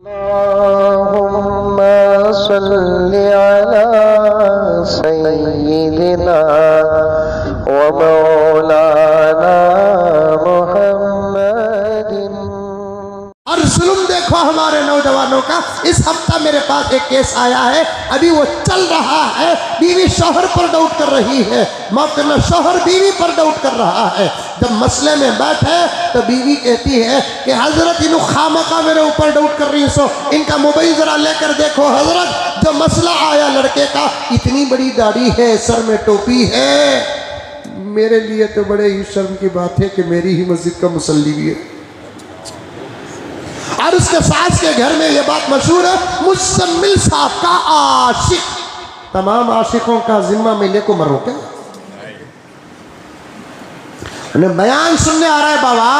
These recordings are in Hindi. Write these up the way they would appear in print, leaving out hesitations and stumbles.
अल्लाहुम्मा सल्लि अला सय्यिदिना व मौलाना मुहम्मदिन। और जुल्म देखो हमारे नौजवानों का। इस हफ्ता मेरे पास एक केस आया है, अभी वो चल रहा है। बीवी शौहर पर डाउट कर रही है, मौके शौहर बीवी पर डाउट कर रहा है। जब मसले में बैठे तो बीवी कहती है कि हजरत इन खामखा मेरे ऊपर डाउट कर रही सो इनका मोबाइल जरा लेकर देखो हजरत। जो मसला आया लड़के का, इतनी बड़ी दाढ़ी है, सर में टोपी है। मेरे लिए तो बड़े ही शर्म की बात है कि मेरी ही मस्जिद का मुसल्ली भी है। और उसके सास के घर में ये बात मशहूर है, मुज़म्मिल साहब का आशिक। तमाम आशिकों का जिम्मा मिले को मरो क्या? उन्हें बयान सुनने आ रहा है बाबा,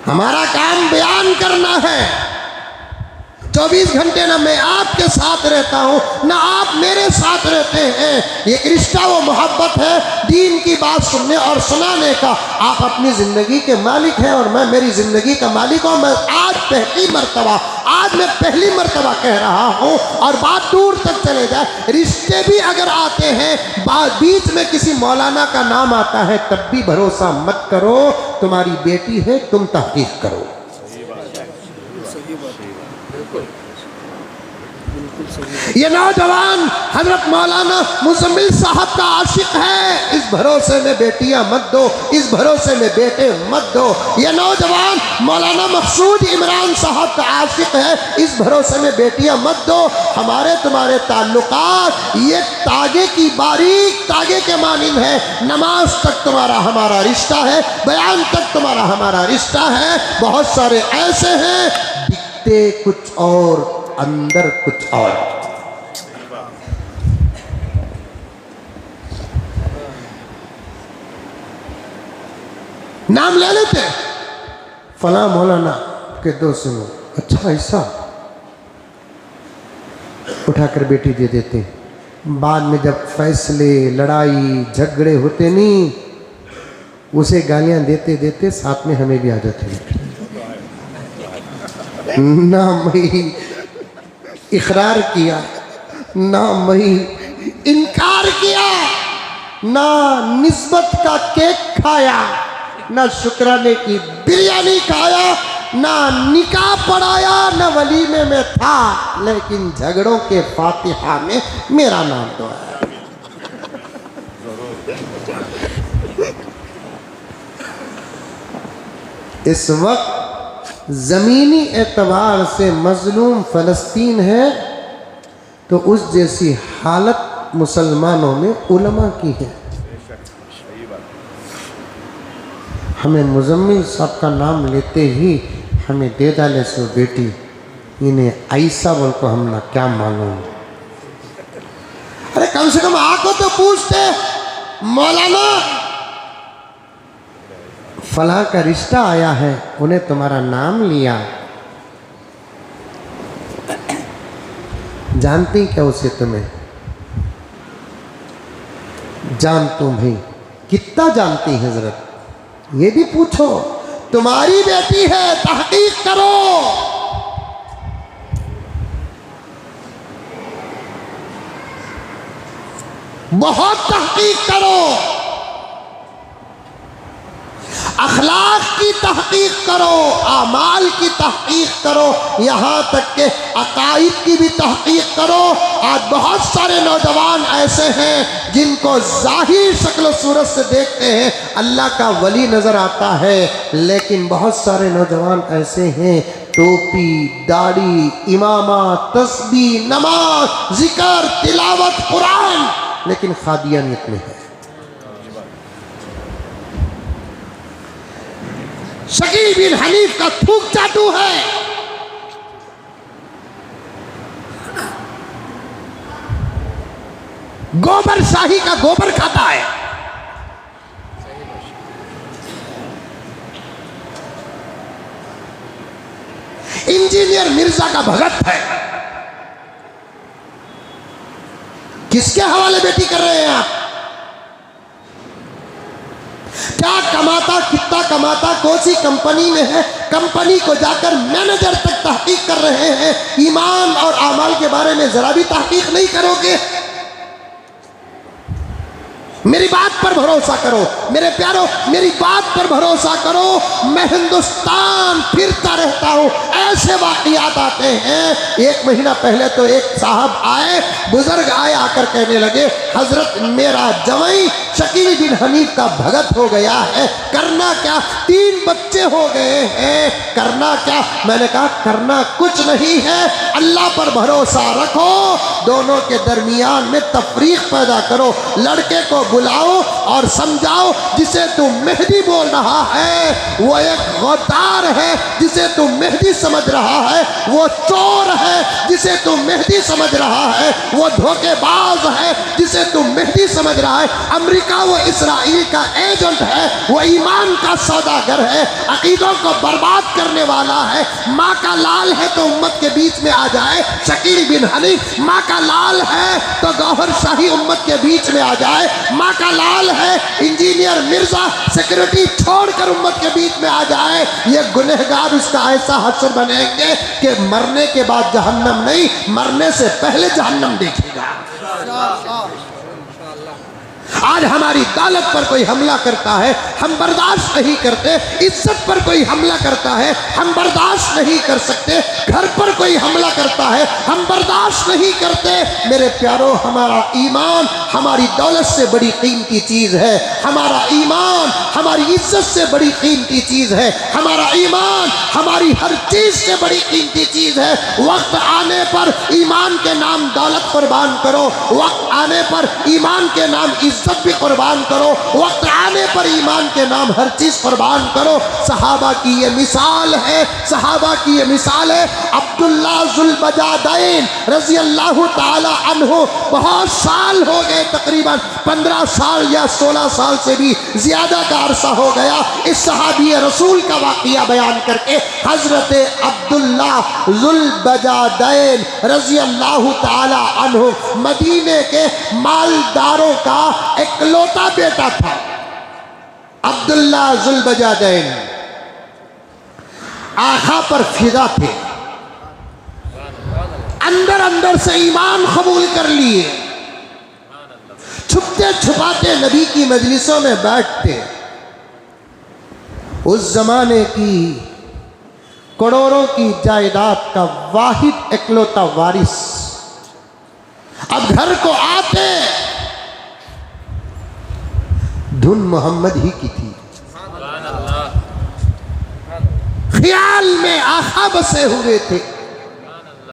हमारा काम बयान करना है। 24 घंटे ना मैं आपके साथ रहता हूँ ना आप मेरे साथ रहते हैं। ये रिश्ता वो मोहब्बत है दीन की बात सुनने और सुनाने का। आप अपनी ज़िंदगी के मालिक हैं और मैं मेरी ज़िंदगी का मालिक हूँ। मैं आज मैं पहली मर्तबा कह रहा हूँ और बात दूर तक चले जाए। रिश्ते भी अगर आते हैं, बीच में किसी मौलाना का नाम आता है, तब भी भरोसा मत करो। तुम्हारी बेटी है, तुम तहकीक करो। ये नौजवान हजरत मौलाना मुज़म्मिल साहब का आशिक है, इस भरोसे में बेटियां मत दो, इस भरोसे में बेटे मत दो। ये नौजवान मौलाना मकसूद इमरान साहब का आशिक है, इस भरोसे में बेटियां मत दो। हमारे तुम्हारे ताल्लुकात ये तागे की बारीक तागे के मानिंद है। नमाज तक तुम्हारा हमारा रिश्ता है, बयान तक तुम्हारा हमारा रिश्ता है। बहुत सारे ऐसे हैं दिखते कुछ और अंदर कुछ और। नाम ले लेते, फला मौलाना के दोस्त सुनो, अच्छा ऐसा उठाकर बेटी दे देते। बाद में जब फैसले लड़ाई झगड़े होते नहीं, उसे गालियां देते देते साथ में हमें भी आ जाते। ना मैं इकरार किया, ना मैं इनकार किया, ना निस्बत का केक खाया, ना शुक्राने की बिरयानी खाया, ना निकाह पढ़ाया, ना वलीमे में था, लेकिन झगड़ों के फातिहा में मेरा नाम तो है। इस वक्त ज़मीनी एतबार से मजलूम फ़लस्तीन है, तो उस जैसी हालत मुसलमानों में उलमा की है। हमें मुज़म्मिल साहब का नाम लेते ही हमें दे डाले सो बेटी, इन्हें ऐसा बोल को हम ना क्या मालूम। अरे कम से कम आको तो पूछते, मौलाना फलां का रिश्ता आया है, उन्हें तुम्हारा नाम लिया, जानती क्या उसे? तुम्हें जान तुम ही कितना जानती है हजरत, ये भी पूछो। तुम्हारी बेटी है, तहकीक करो। बहुत तहकीक करो, अखलाक की तहकीक करो, आमाल की तहकीक करो, यहाँ तक के अकाइद की भी तहकीक करो। आज बहुत सारे नौजवान ऐसे हैं जिनको ज़ाहिर शक्ल सूरत से देखते हैं अल्लाह का वली नज़र आता है, लेकिन बहुत सारे नौजवान ऐसे हैं टोपी, दाढ़ी, इमामा, तस्बीह, नमाज, जिक्र, तिलावत, कुरान, लेकिन खादियानियत में है। शकील बिन हनीफ का थूक चाटू है। गोबर शाही का गोबर खाता है। इंजीनियर मिर्जा का भगत है। किसके हवाले बेटी कर रहे हैं आप? क्या कमाता, कितना कमाता, कौन सी कंपनी में है, कंपनी को जाकर मैनेजर तक तहकीक कर रहे हैं। ईमान और आमाल के बारे में जरा भी तहकीक नहीं करोगे। मेरी बात पर भरोसा करो मेरे प्यारो, मेरी बात पर भरोसा करो। मैं हिंदुस्तान फिरता रहता हूँ, ऐसे वाक़ियात आते हैं। 1 महीना पहले तो एक साहब आए, बुजुर्ग आए, आकर कहने लगे हजरत मेरा जवाई शकील बिन हनीफ का भगत हो गया है, करना क्या, 3 बच्चे हो गए हैं, करना क्या। मैंने कहा करना कुछ नहीं है, अल्लाह पर भरोसा रखो, दोनों के दरमियान में तफरीक पैदा करो, लड़के को बुलाओ और समझाओ जिसे तू मेहदी बोल रहा है वो एक गद्दार है, जिसे तू मेहदी समझ रहा है वो चोर है, जिसे तू मेहदी समझ रहा है वो धोखेबाज है, जिसे तू मेहदी समझ रहा है अमेरिका वो इसराइल का एजेंट है, वो ईमान का सौदागर है, अकीदों को बर्बाद करने वाला है। माँ का लाल है तो उम्मत के बीच में आ जाए, शकील बिन हनीफ माँ का लाल है तो गौहर शाही उम्मत के बीच में आ जाए, माँ का लाल है इंजीनियर मिर्जा सिक्योरिटी छोड़कर उम्मत के बीच में आ जाए। ये गुनहगार उसका ऐसा हश्र बनेंगे कि मरने के बाद जहन्नम नहीं, मरने से पहले जहन्नम देखेगा। आज हमारी दौलत पर कोई हमला करता है हम बर्दाश्त नहीं करते, इज्जत पर कोई हमला करता है हम बर्दाश्त नहीं कर सकते, घर पर कोई हमला करता है हम बर्दाश्त नहीं करते। मेरे प्यारो, हमारा ईमान हमारी दौलत से बड़ी कीमती चीज़ है, हमारा ईमान हमारी इज्जत से बड़ी कीमती चीज़ है, हमारा ईमान हमारी हर चीज़ से बड़ी कीमती चीज़ है। वक्त आने पर ईमान के नाम दौलत कुर्बान करो, वक्त आने पर ईमान के नाम इज्जत भी कुर्बान करो, वक्त आने पर ईमान के नाम हर चीज़ कुर्बान करो। सहाबा की ये मिसाल है, सहाबा की ये मिसाल है। अब्दुल्ला जुल्बजादैन रज़ी अल्लाह ताला अन्हु, बहुत साल हो गए, तकरीबन 15 साल या 16 साल से भी ज़्यादा का अरसा हो गया इस सहाबी रसूल का वाक़िया बयान करके। हज़रत अब्दुल्ला जुल्बजादैन रज़ी अल्लाह ताला अन्हु मदीने के मालदारों का इकलौता बेटा था। अब्दुल्ला जुल्बजादैन आखा पर फिदा थे, अंदर अंदर से ईमान कबूल कर लिए, छुपते छुपाते नबी की मजलिसों में बैठते। उस जमाने की करोड़ों की जायदाद का वाहिद इकलौता वारिस अब घर को आते, धुन मोहम्मद ही की थी, ख्याल में आखा बसे हुए थे।